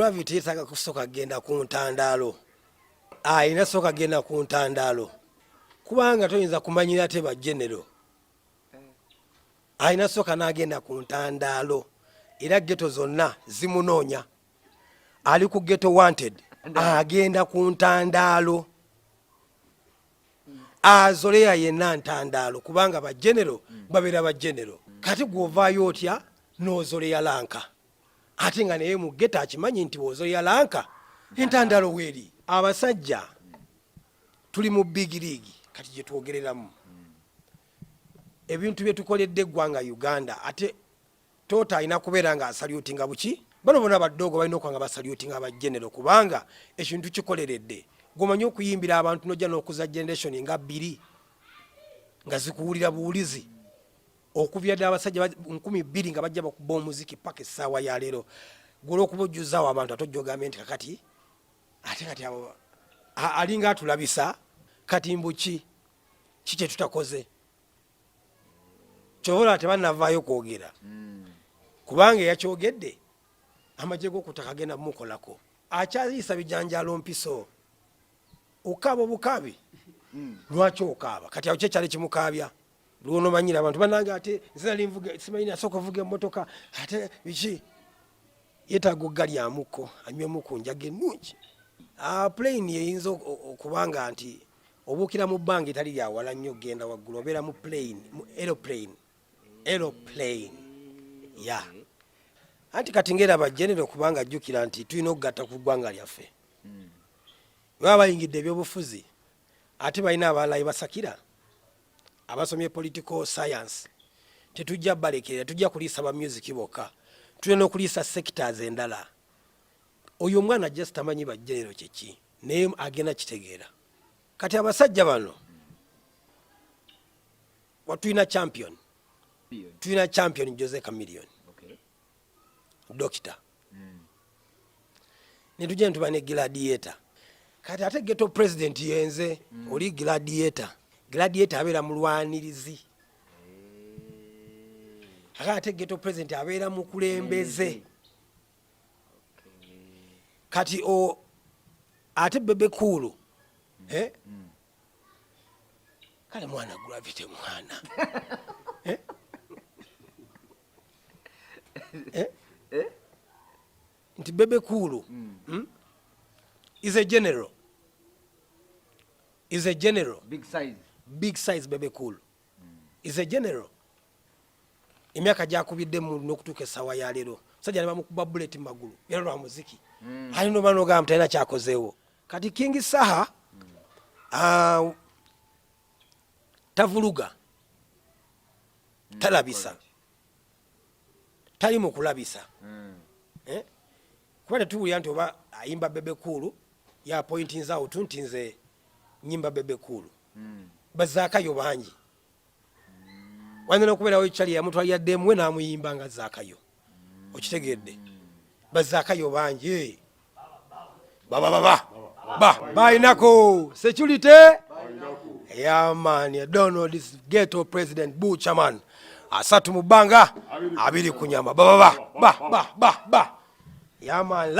Gravity yetaaga kusoka genda ku Ntandalo. Ina soka genda ku Ntandalo. Kubanga toyinza kumanyira te ba general. Ina soka n'agenda ku Ntandalo. Era Ghetto zonna zimunoonya. Ali ku Ghetto wanted. Agenda ku Ntandalo. Azoleya yenna Ntandalo kubanga ba general babeera ba general. Kati gwovaayo otya n'ozoleya lanka. Ate nga naye mu Ghetto akimanyi nti bw'ozoleya lanka Ntandalo weeri. Abasajja tuli mu big league kati gye twogereramu. Ebintu bye tukoledde eggwanga Uganda ate tota alina kubeera nga asalutinga buki bano bonna baddogo balina okwanga basalutinga aba general kubanga ekintu kikoleredde gomanyi okuyimbira abantu nojja n'okuza generation nga 2 nga zikuwulira buwulizi okubya ddala abasajja 2,000 nga bajja bakuba omuziki paka essaawa ya leero gw'olwokubojjuzaawo abantu atojjogambe nti kakati ate kati abo alinga atulabisa kati mbuki kye tutakoze kyobola tebannavaayo kwogera kubanga yakyogedde amagye g'okutaka genda mukolako akyaliisa bijanjalo mpiso okaaba obukabi lwaki okaaba kati awo kyekyali kimukaabya lwono manyira abantu banange ate zinalinvuga simanyi asooka ovuga emmotoka ate biki yetaaga oggalyamuko anywemuku njaga ennungi plane yeyinza okubanga nti obuukira mu bbanga etali lyawala nnyo ogenda waggulu obeera mu plane mu aeroplane ya anti kati ngeeraba general kubanga ajjukira nti tulina okugatta ku ggwanga lyaffe baba bayingidde ebyobufuzi ate balina abalala basakira abasomye political science tetujja balekerera tujja kuliisa ba music bokka tulina okuliisa sectors endala oyo omwana ajja sitamanyi ba general kyeki naye agenda kitegeera kati abasajja bano watulina champion Jose Chameleon Doctor netujja ntuba ne gladiator kati ate Ghetto president yenze oli gladiator abeera mulwanirizi ate Ghetto president abeera mukulembeze kati ate bebe kulu kale mwana Gravity mwana nti bebe kulu is a general big size bebe kulu is a general emyaka gyakubidde mu n'okutuuka essaawa ya leero sajja ne bamukuba bullet magulu era lwa muziki alina oba n'ogamba talina kyakozeewo kati King Saha tavuluga talabisa tali mu kulabisa kuba tetuwulira nti oba ayimba bebe kulu ya pointing out nti nze nyimba bebe kulu bazaakayo bangi wanyina okubeerawo ekyali yamutwalira ddemwe n'amuyimba nga zaakayo okitegedde bazaakayo bangi bainako security yeah man Donald is Ghetto president Buchaman asatu mu bbanga 2 kunyama yeah man